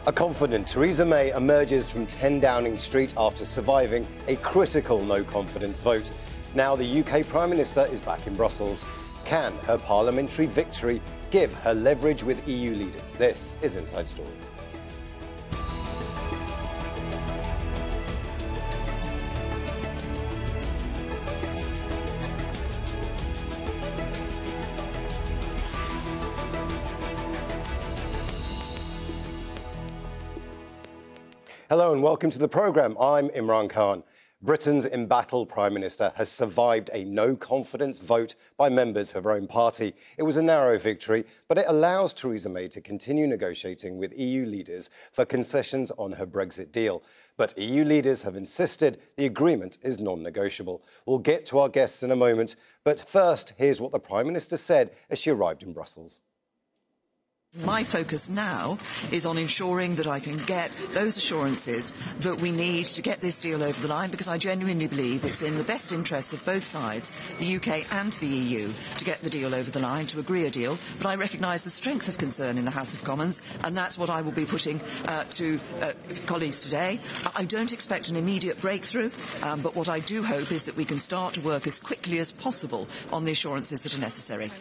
A confident Theresa May emerges from 10 Downing Street after surviving a critical no-confidence vote. Now the UK Prime Minister is back in Brussels. Can her parliamentary victory give her leverage with EU leaders? This is Inside Story. Hello and welcome to the programme. I'm Imran Kahn. Britain's embattled Prime Minister has survived a no-confidence vote by members of her own party. It was a narrow victory, but it allows Theresa May to continue negotiating with EU leaders for concessions on her Brexit deal. But EU leaders have insisted the agreement is non-negotiable. We'll get to our guests in a moment, but first, here's what the Prime Minister said as she arrived in Brussels. My focus now is on ensuring that I can get those assurances that we need to get this deal over the line, because I genuinely believe it's in the best interests of both sides, the UK and the EU, to get the deal over the line, to agree a deal. But I recognise the strength of concern in the House of Commons, and that's what I will be putting to colleagues today. I don't expect an immediate breakthrough, but what I do hope is that we can start to work as quickly as possible on the assurances that are necessary.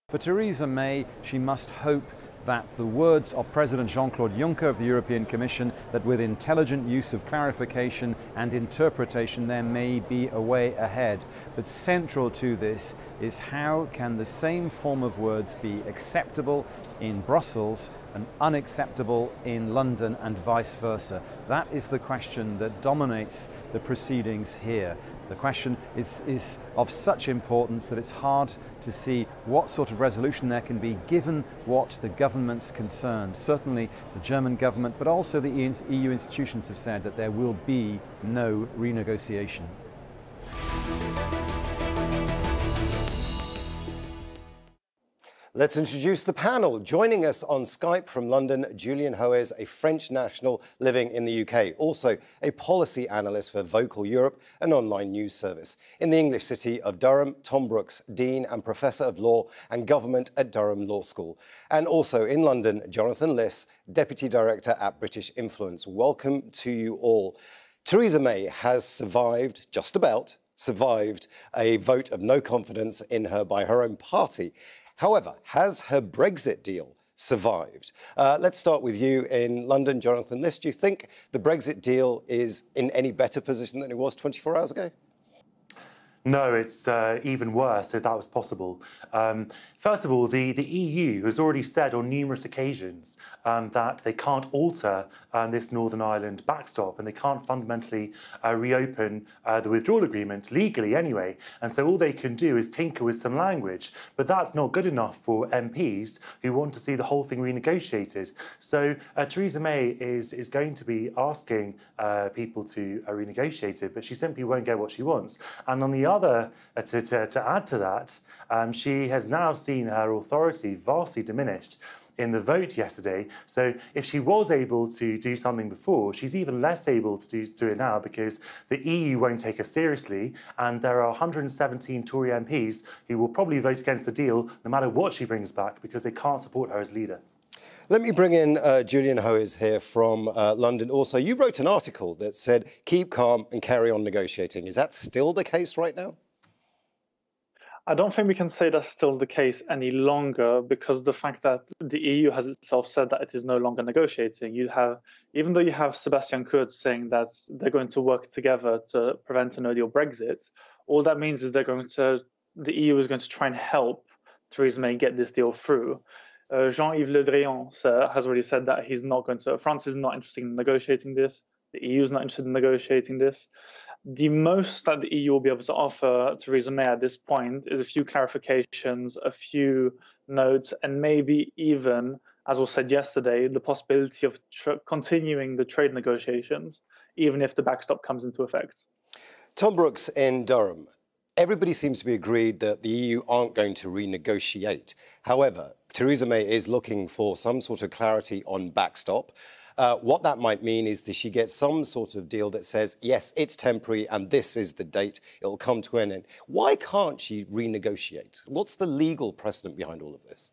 For Theresa May, she must hope that the words of President Jean-Claude Juncker of the European Commission, that with intelligent use of clarification and interpretation there may be a way ahead. But central to this is how can the same form of words be acceptable in Brussels and unacceptable in London and vice versa. That is the question that dominates the proceedings here. The question is of such importance that it's hard to see what sort of resolution there can be given what the government's concerned. Certainly the German government, but also the EU institutions have said that there will be no renegotiation. Let's introduce the panel. Joining us on Skype from London, Julien Hoez, a French national living in the UK, also a policy analyst for Vocal Europe, an online news service. In the English city of Durham, Thom Brooks, Dean and Professor of Law and Government at Durham Law School. And also in London, Jonathan Liss, Deputy Director at British Influence. Welcome to you all. Theresa May has survived, just about survived, a vote of no confidence in her by her own party. However, has her Brexit deal survived? Let's start with you in London, Jonathan Liss. Do you think the Brexit deal is in any better position than it was 24 hours ago? No, it's even worse, if that was possible. First of all, the EU has already said on numerous occasions that they can't alter this Northern Ireland backstop, and they can't fundamentally reopen the withdrawal agreement, legally anyway. And so all they can do is tinker with some language. But that's not good enough for MPs who want to see the whole thing renegotiated. So Theresa May is going to be asking people to renegotiate it, but she simply won't get what she wants. And on the other, to add to that, she has now seen her authority vastly diminished in the vote yesterday. So if she was able to do something before, she's even less able to do it now, because the EU won't take her seriously, and there are 117 Tory MPs who will probably vote against the deal no matter what she brings back, because they can't support her as leader. Let me bring in Julien Hoez here from London. Also, you wrote an article that said, keep calm and carry on negotiating. Is that still the case right now? I don't think we can say that's still the case any longer, because the fact that the EU has itself said that it is no longer negotiating. Even though you have Sebastian Kurz saying that they're going to work together to prevent a no-deal Brexit, all that means is the EU is going to try and help Theresa May get this deal through. Jean-Yves Le Drian has already said that France is not interested in negotiating this. The EU is not interested in negotiating this. The most that the EU will be able to offer Theresa May at this point is a few clarifications, a few notes, and maybe even, as was said yesterday, the possibility of continuing the trade negotiations, even if the backstop comes into effect. Thom Brooks in Durham. Everybody seems to be agreed that the EU aren't going to renegotiate. However, Theresa May is looking for some sort of clarity on backstop. What that might mean is that she gets some sort of deal that says, yes, it's temporary and this is the date it'll come to an end. Why can't she renegotiate? What's the legal precedent behind all of this?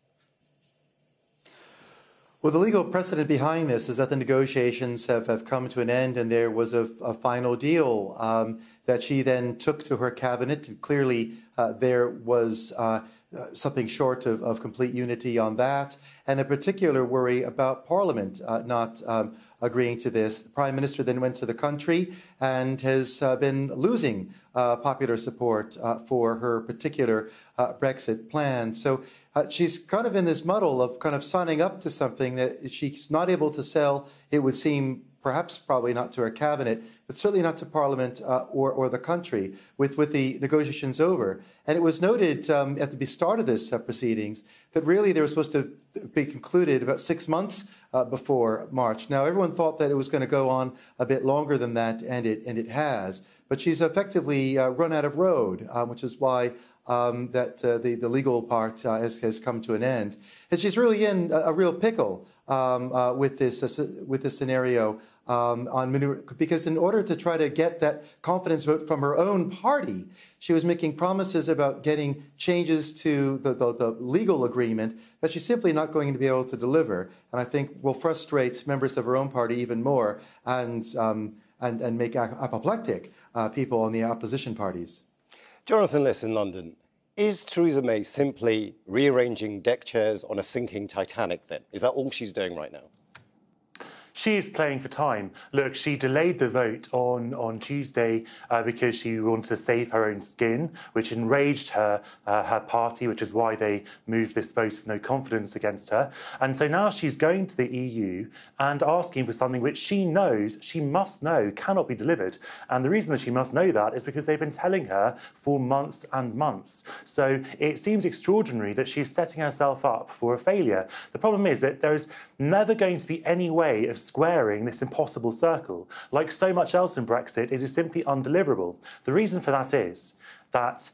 Well, the legal precedent behind this is that the negotiations have come to an end, and there was a final deal that she then took to her cabinet. And clearly, there was something short of complete unity on that, and a particular worry about Parliament not agreeing to this. The Prime Minister then went to the country and has been losing popular support for her particular Brexit plan. So she's kind of in this muddle of kind of signing up to something that she's not able to sell, it would seem, perhaps probably not to her cabinet, but certainly not to Parliament or the country with the negotiations over. And it was noted at the start of this proceedings that really they were supposed to be concluded about 6 months before March. Now, everyone thought that it was going to go on a bit longer than that, and it has. But she's effectively run out of road, which is why the legal part has come to an end. And she's really in a real pickle with this scenario on maneuver, because in order to try to get that confidence vote from her own party, she was making promises about getting changes to the legal agreement that she's simply not going to be able to deliver, and I think will frustrate members of her own party even more and make apoplectic people on the opposition parties. Jonathan Liss in London. Is Theresa May simply rearranging deck chairs on a sinking Titanic then? Is that all she's doing right now? She is playing for time. Look, she delayed the vote on Tuesday because she wanted to save her own skin, which enraged her party, which is why they moved this vote of no confidence against her. And so now she's going to the EU and asking for something which she knows, she must know, cannot be delivered. And the reason that she must know that is because they've been telling her for months and months. So it seems extraordinary that she's setting herself up for a failure. The problem is that there is never going to be any way of squaring this impossible circle. Like so much else in Brexit, it is simply undeliverable. The reason for that is that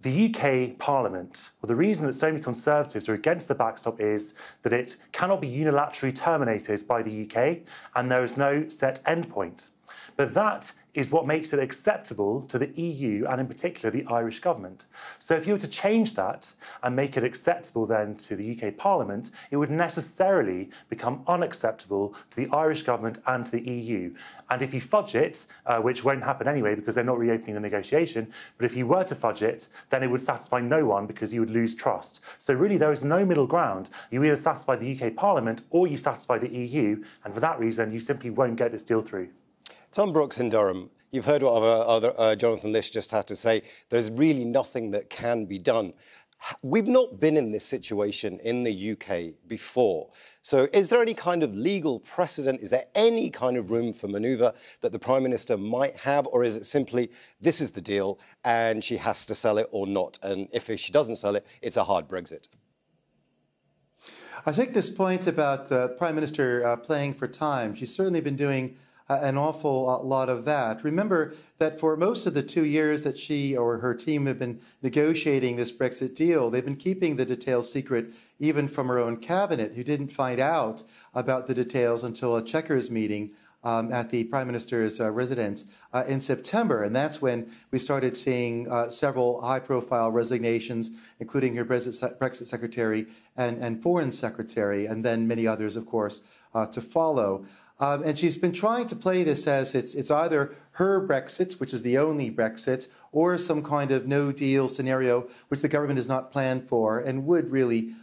the UK Parliament, well, the reason that so many Conservatives are against the backstop is that it cannot be unilaterally terminated by the UK, and there is no set endpoint. But that is what makes it acceptable to the EU and in particular the Irish government. So if you were to change that and make it acceptable then to the UK Parliament, it would necessarily become unacceptable to the Irish government and to the EU. And if you fudge it, which won't happen anyway because they're not reopening the negotiation, but if you were to fudge it, then it would satisfy no one because you would lose trust. So really there is no middle ground. You either satisfy the UK Parliament or you satisfy the EU, and for that reason you simply won't get this deal through. Tom Brooks in Durham, you've heard what Jonathan Liss just had to say. There's really nothing that can be done. We've not been in this situation in the UK before. So is there any kind of legal precedent? Is there any kind of room for manoeuvre that the Prime Minister might have? Or is it simply, this is the deal and she has to sell it or not? And if she doesn't sell it, it's a hard Brexit. I think this point about the Prime Minister playing for time, she's certainly been doing an awful lot of that. Remember that for most of the 2 years that she or her team have been negotiating this Brexit deal, they've been keeping the details secret even from her own cabinet, who didn't find out about the details until a checkers meeting at the Prime Minister's residence in September. And that's when we started seeing several high-profile resignations, including her Brexit Secretary and Foreign Secretary, and then many others, of course, to follow. And she's been trying to play this as it's either her Brexit, which is the only Brexit, or some kind of no-deal scenario which the government has not planned for and would really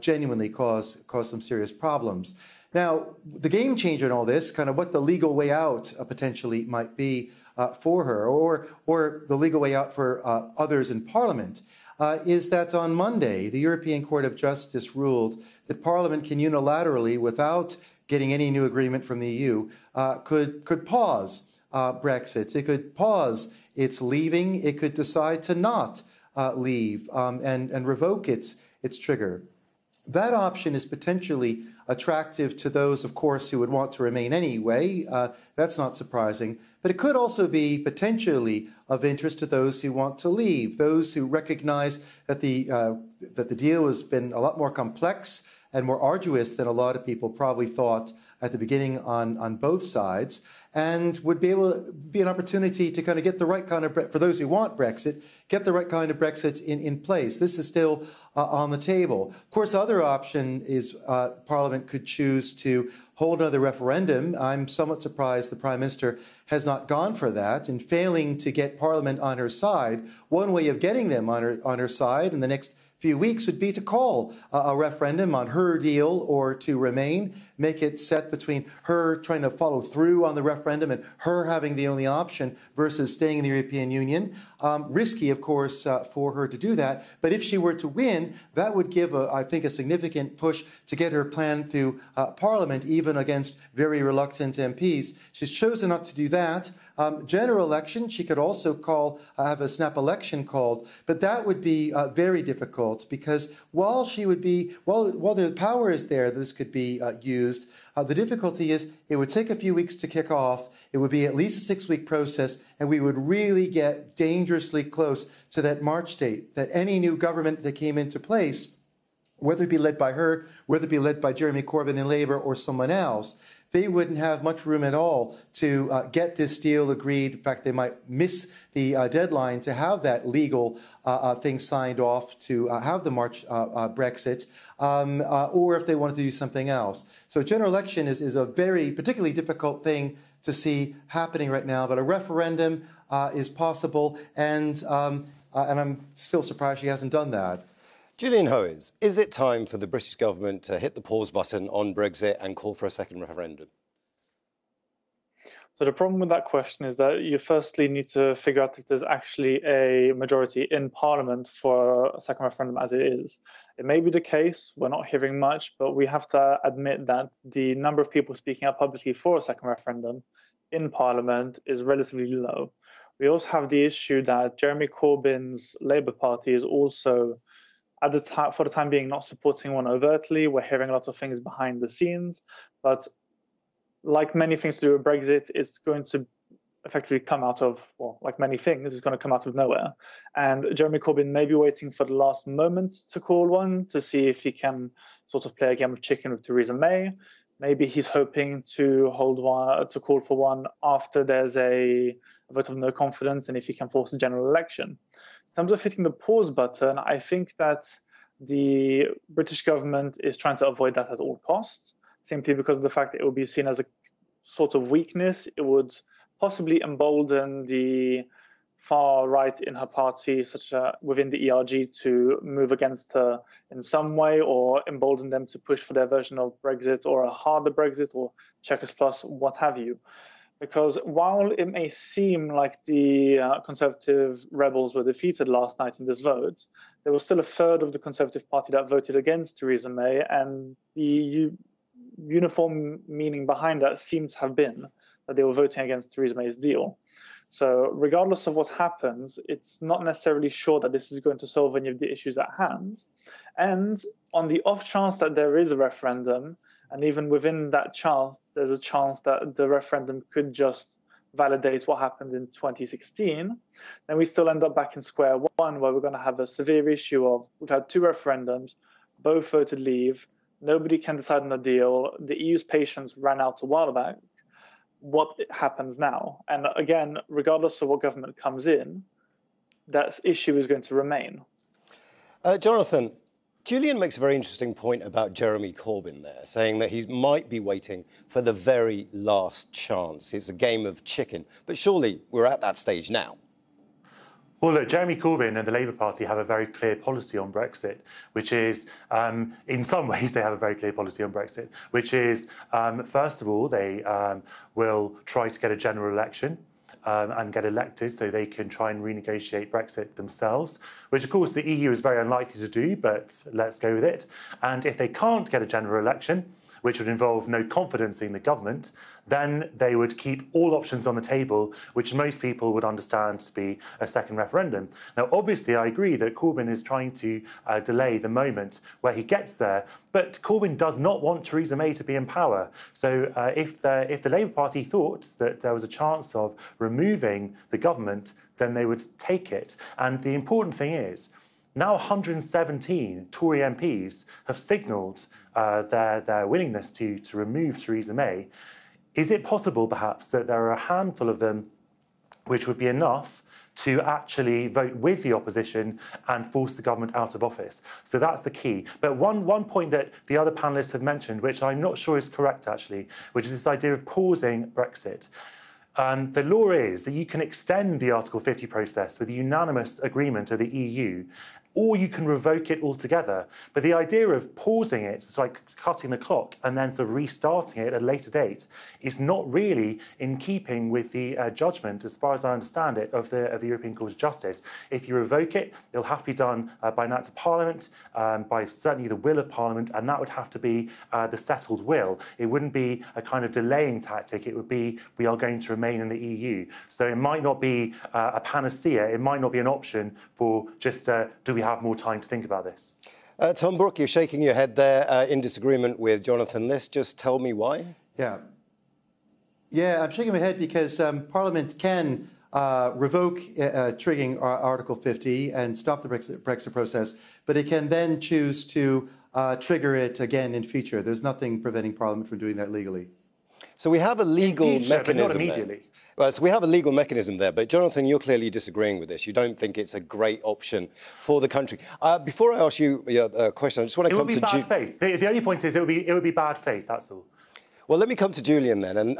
genuinely cause some serious problems. Now, the game changer in all this, kind of what the legal way out potentially might be for her, or the legal way out for others in Parliament, is that on Monday, the European Court of Justice ruled that Parliament can unilaterally, without getting any new agreement from the EU, could pause Brexit. It could pause its leaving. It could decide to not leave and revoke its trigger. That option is potentially attractive to those, of course, who would want to remain anyway. That's not surprising. But it could also be potentially of interest to those who want to leave, those who recognize that the deal has been a lot more complex and more arduous than a lot of people probably thought at the beginning on both sides, and would be able to be an opportunity to kind of get the right kind of, for those who want Brexit, get the right kind of Brexit in place. This is still on the table. Of course, the other option is Parliament could choose to hold another referendum. I'm somewhat surprised the Prime Minister has not gone for that. In failing to get Parliament on her side, one way of getting them on her side in the next few weeks would be to call a referendum on her deal or to remain, make it set between her trying to follow through on the referendum and her having the only option versus staying in the European Union. Risky, of course, for her to do that. But if she were to win, that would give, I think, a significant push to get her plan through Parliament, even against very reluctant MPs. She's chosen not to do that. General election, she could also have a snap election called, but that would be very difficult because while the power is there, this could be used. The difficulty is it would take a few weeks to kick off. It would be at least a 6-week process, and we would really get dangerously close to that March date, that any new government that came into place, whether it be led by her, whether it be led by Jeremy Corbyn in Labour or someone else, they wouldn't have much room at all to get this deal agreed. In fact, they might miss the deadline to have that legal thing signed off to have the March Brexit, or if they wanted to do something else. So general election is a very particularly difficult thing to see happening right now, but a referendum is possible, and I'm still surprised she hasn't done that. Julien Hoez, is it time for the British government to hit the pause button on Brexit and call for a second referendum? So the problem with that question is that you firstly need to figure out if there's actually a majority in Parliament for a second referendum as it is. It may be the case, we're not hearing much, but we have to admit that the number of people speaking out publicly for a second referendum in Parliament is relatively low. We also have the issue that Jeremy Corbyn's Labour Party is also, for the time being, not supporting one overtly. We're hearing a lot of things behind the scenes, but like many things to do with Brexit, it's going to effectively come out of, well, like many things, it's going to come out of nowhere. And Jeremy Corbyn may be waiting for the last moment to call one to see if he can sort of play a game of chicken with Theresa May. Maybe he's hoping to call for one after there's a vote of no confidence and if he can force a general election. In terms of hitting the pause button, I think that the British government is trying to avoid that at all costs, simply because of the fact that it will be seen as a sort of weakness. It would possibly embolden the far right in her party, within the ERG, to move against her in some way, or embolden them to push for their version of Brexit or a harder Brexit or Chequers Plus, what have you. Because while it may seem like the Conservative rebels were defeated last night in this vote, there was still a third of the Conservative Party that voted against Theresa May, and the uniform meaning behind that seemed to have been that they were voting against Theresa May's deal. So regardless of what happens, it's not necessarily sure that this is going to solve any of the issues at hand. And on the off chance that there is a referendum, and even within that chance, there's a chance that the referendum could just validate what happened in 2016, then we still end up back in square one, where we're going to have a severe issue of, we've had 2 referendums, both voted leave, nobody can decide on a deal, the EU's patience ran out a while back. What happens now? And again, regardless of what government comes in, that issue is going to remain. Jonathan, Julien makes a very interesting point about Jeremy Corbyn there, saying that he might be waiting for the very last chance. It's a game of chicken, but surely we're at that stage now. Well, look, Jeremy Corbyn and the Labour Party have a very clear policy on Brexit, which is, in some ways, they have a very clear policy on Brexit, which is, first of all, they will try to get a general election and get elected so they can try and renegotiate Brexit themselves, which, of course, the EU is very unlikely to do, but let's go with it. And if they can't get a general election, which would involve no confidence in the government, then they would keep all options on the table, which most people would understand to be a second referendum. Now, obviously, I agree that Corbyn is trying to delay the moment where he gets there, but Corbyn does not want Theresa May to be in power. So if the Labour Party thought that there was a chance of removing the government, then they would take it. And the important thing is Now 117 Tory MPs have signalled their willingness to remove Theresa May. Is it possible, perhaps, that there are a handful of them which would be enough to actually vote with the opposition and force the government out of office? So that's the key. But one point that the other panellists have mentioned, which I'm not sure is correct, actually, which is this idea of pausing Brexit. The law is that you can extend the Article 50 process with unanimous agreement of the EU, or you can revoke it altogether. But the idea of pausing it, it's like cutting the clock and then sort of restarting it at a later date, is not really in keeping with the judgment, as far as I understand it, of the European Court of Justice. If you revoke it, it'll have to be done by an act of Parliament, by certainly the will of Parliament, and that would have to be the settled will. It wouldn't be a kind of delaying tactic. It would be, we are going to remain in the EU. So it might not be a panacea. It might not be an option for just, do we have more time to think about this? Thom Brooke, you're shaking your head there in disagreement with Jonathan List. Just tell me why. Yeah, I'm shaking my head because Parliament can revoke triggering Article 50 and stop the Brexit process, but it can then choose to trigger it again in future. There's nothing preventing Parliament from doing that legally. So we have a legal mechanism but not immediately. there. Well, so we have a legal mechanism there, but Jonathan, you're clearly disagreeing with this. You don't think it's a great option for the country. Before I ask you a question, I just want to come to... It would be bad faith. The only point is it would be bad faith, that's all. Well, let me come to Julien then. And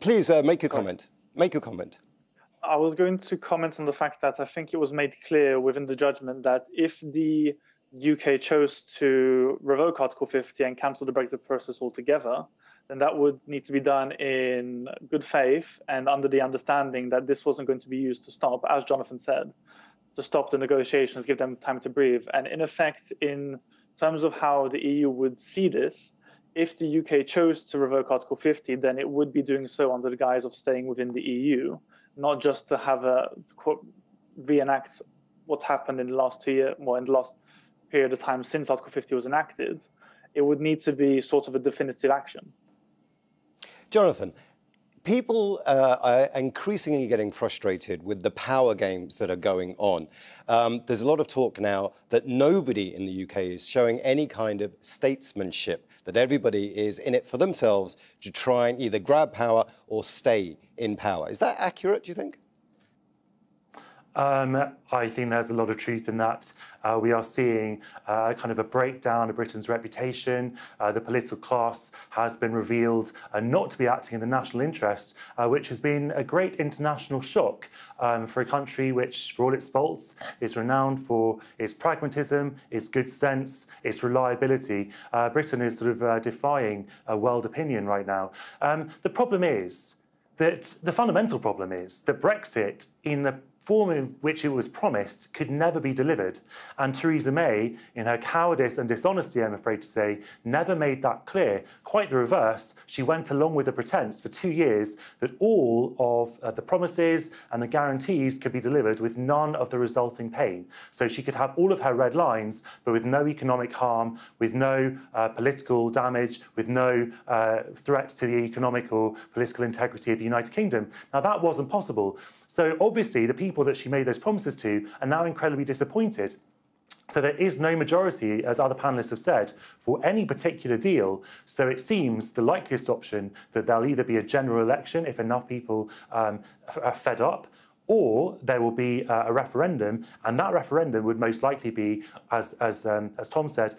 please make your comment. Make your comment. I was going to comment on the fact that I think it was made clear within the judgment that if the UK chose to revoke Article 50 and cancel the Brexit process altogether, then that would need to be done in good faith and under the understanding that this wasn't going to be used to stop, as Jonathan said, to stop the negotiations, give them time to breathe. And in effect, in terms of how the EU would see this, if the UK chose to revoke Article 50, then it would be doing so under the guise of staying within the EU, not just to have a quote, reenact what's happened in the last 2 years, well, in the last period of time since Article 50 was enacted. It would need to be sort of a definitive action. Jonathan, people are increasingly getting frustrated with the power games that are going on. There's a lot of talk now that nobody in the UK is showing any kind of statesmanship, that everybody is in it for themselves to try and either grab power or stay in power. Is that accurate, do you think? I think there's a lot of truth in that. We are seeing kind of a breakdown of Britain's reputation. The political class has been revealed not to be acting in the national interest, which has been a great international shock for a country which, for all its faults, is renowned for its pragmatism, its good sense, its reliability. Britain is sort of defying world opinion right now. The problem is that the fundamental problem is that Brexit, in the form in which it was promised, could never be delivered. And Theresa May, in her cowardice and dishonesty, I'm afraid to say, never made that clear. Quite the reverse. She went along with the pretense for 2 years that all of the promises and the guarantees could be delivered with none of the resulting pain. So she could have all of her red lines, but with no economic harm, with no political damage, with no threat to the economic or political integrity of the United Kingdom. Now, that wasn't possible. So obviously, the people that she made those promises to are now incredibly disappointed. So there is no majority, as other panellists have said, for any particular deal. So it seems the likeliest option that there'll either be a general election if enough people are fed up, or there will be a referendum, and that referendum would most likely be, as Thom said,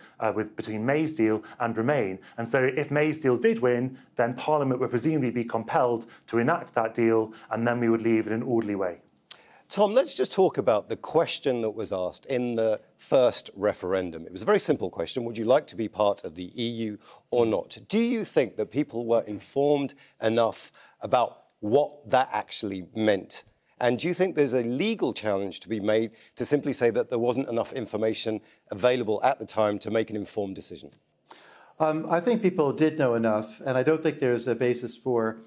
between May's deal and Remain. And so if May's deal did win, then Parliament would presumably be compelled to enact that deal, and then we would leave in an orderly way. Thom, let's just talk about the question that was asked in the first referendum. It was a very simple question. Would you like to be part of the EU or not? Do you think that people were informed enough about what that actually meant? And do you think there's a legal challenge to be made to simply say that there wasn't enough information available at the time to make an informed decision? I think people did know enough, and I don't think there's a basis for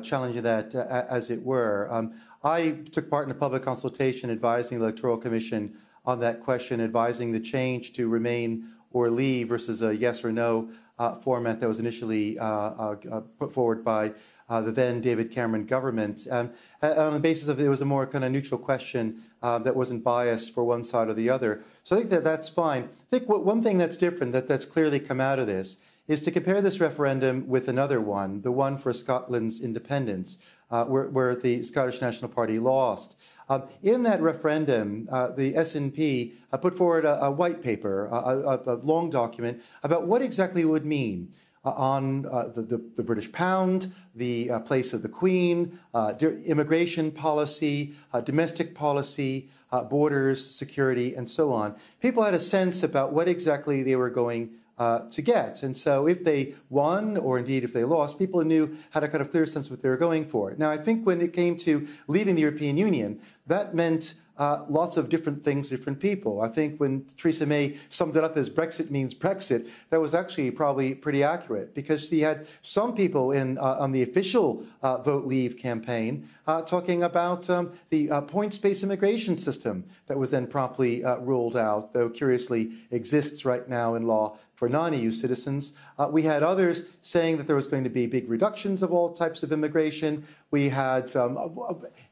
challenging that, as it were. I took part in a public consultation advising the Electoral Commission on that question, advising the change to Remain or Leave versus a yes or no format that was initially put forward by the then David Cameron government, on the basis of it was a more kind of neutral question that wasn't biased for one side or the other. So I think that that's fine. I think one thing that's different, that's clearly come out of this, is to compare this referendum with another one, the one for Scotland's independence, where the Scottish National Party lost. In that referendum, the SNP put forward a white paper, a long document, about what exactly it would mean on the British pound, the place of the Queen, immigration policy, domestic policy, borders, security, and so on. People had a sense about what exactly they were going to get. And so if they won, or indeed if they lost, people had a kind of clear sense of what they were going for. Now, I think when it came to leaving the European Union, that meant lots of different things, different people. I think when Theresa May summed it up as Brexit means Brexit, that was actually probably pretty accurate, because she had some people on the official Vote Leave campaign talking about the points-based immigration system that was then promptly ruled out, though curiously exists right now in law for non-EU citizens. We had others saying that there was going to be big reductions of all types of immigration. We had,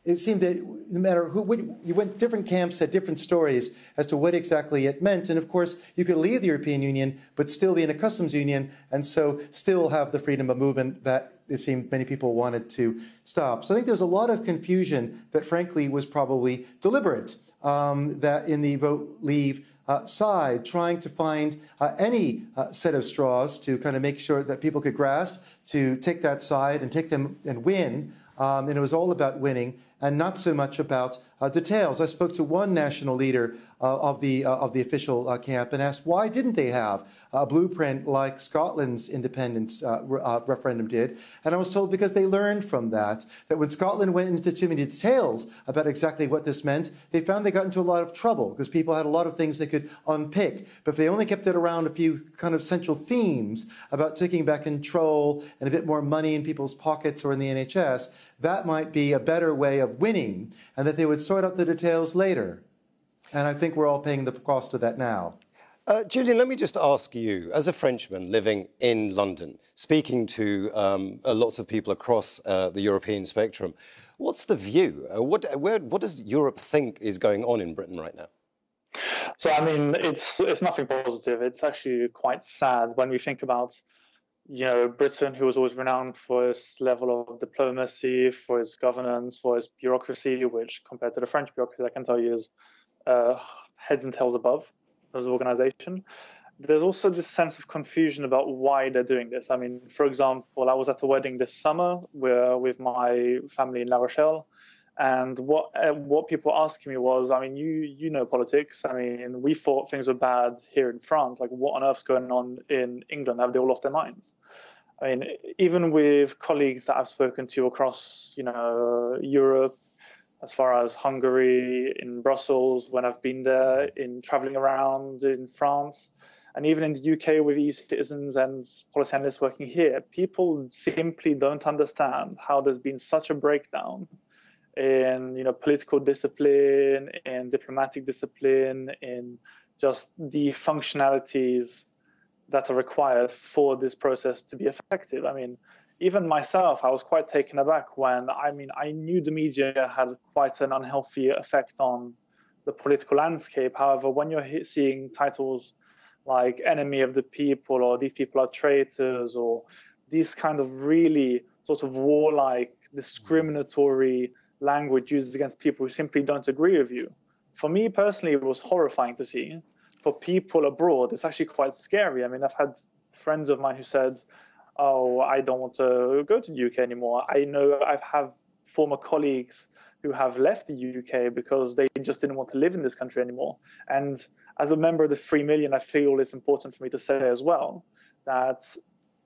it seemed that no matter who, you went, different camps had different stories as to what exactly it meant. And of course, you could leave the European Union, but still be in a customs union, and so still have the freedom of movement that it seemed many people wanted to stop. So I think there was a lot of confusion that frankly was probably deliberate, that in the Vote Leave side, trying to find any set of straws to kind of make sure that people could grasp to take that side and take them and win. And it was all about winning and not so much about details. I spoke to one national leader of the official camp and asked why didn't they have a blueprint like Scotland's independence referendum did, and I was told because they learned from that when Scotland went into too many details about exactly what this meant, they found they got into a lot of trouble because people had a lot of things they could unpick. But if they only kept it around a few kind of central themes about taking back control and a bit more money in people's pockets or in the NHS, that might be a better way of winning, and that they would sort out the details later. And I think we're all paying the cost of that now. Julien, let me just ask you, as a Frenchman living in London, speaking to lots of people across the European spectrum, what's the view? What does Europe think is going on in Britain right now? So, I mean, it's nothing positive. It's actually quite sad when we think about, you know, Britain, who was always renowned for its level of diplomacy, for its governance, for its bureaucracy, which compared to the French bureaucracy, I can tell you is heads and tails above as an organization. There's also this sense of confusion about why they're doing this. I mean, for example, I was at a wedding this summer with my family in La Rochelle, and what people were asking me was, I mean, you know politics. I mean, we thought things were bad here in France. Like, what on earth's going on in England? Have they all lost their minds? I mean, even with colleagues that I've spoken to across, you know, Europe, as far as Hungary, in Brussels, when I've been there, in traveling around in France, and even in the UK with EU citizens and policy analysts working here, people simply don't understand how there's been such a breakdown in, you know, political discipline, in diplomatic discipline, in just the functionalities that are required for this process to be effective. I mean, even myself, I was quite taken aback when, I knew the media had quite an unhealthy effect on the political landscape. However, when you're seeing titles like enemy of the people, or these people are traitors, or these kind of really sort of warlike, discriminatory language used against people who simply don't agree with you, for me personally, it was horrifying to see. For people abroad, it's actually quite scary. I mean, I've had friends of mine who said, oh, I don't want to go to the UK anymore. I know I've had former colleagues who have left the UK because they just didn't want to live in this country anymore. And as a member of the 3 million, I feel it's important for me to say as well that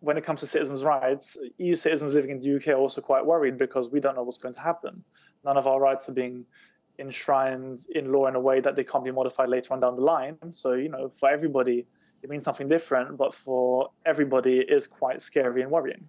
when it comes to citizens' rights, EU citizens living in the UK are also quite worried because we don't know what's going to happen. None of our rights are being enshrined in law in a way that they can't be modified later on down the line. So, you know, for everybody, it means something different, but for everybody, it is quite scary and worrying.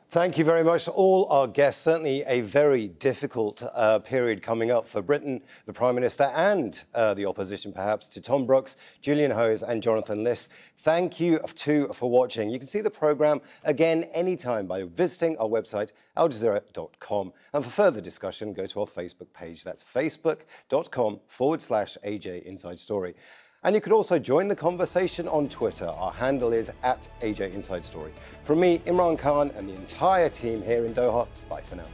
Thank you very much to all our guests. Certainly a very difficult period coming up for Britain, the Prime Minister and the opposition, perhaps, to Thom Brooks, Julien Hoez and Jonathan Liss. Thank you, too, for watching. You can see the programme again anytime by visiting our website, aljazeera.com. And for further discussion, go to our Facebook page. That's facebook.com/AJ Inside Story. And you could also join the conversation on Twitter. Our handle is @AJ Inside Story. From me, Imran Khan, and the entire team here in Doha, bye for now.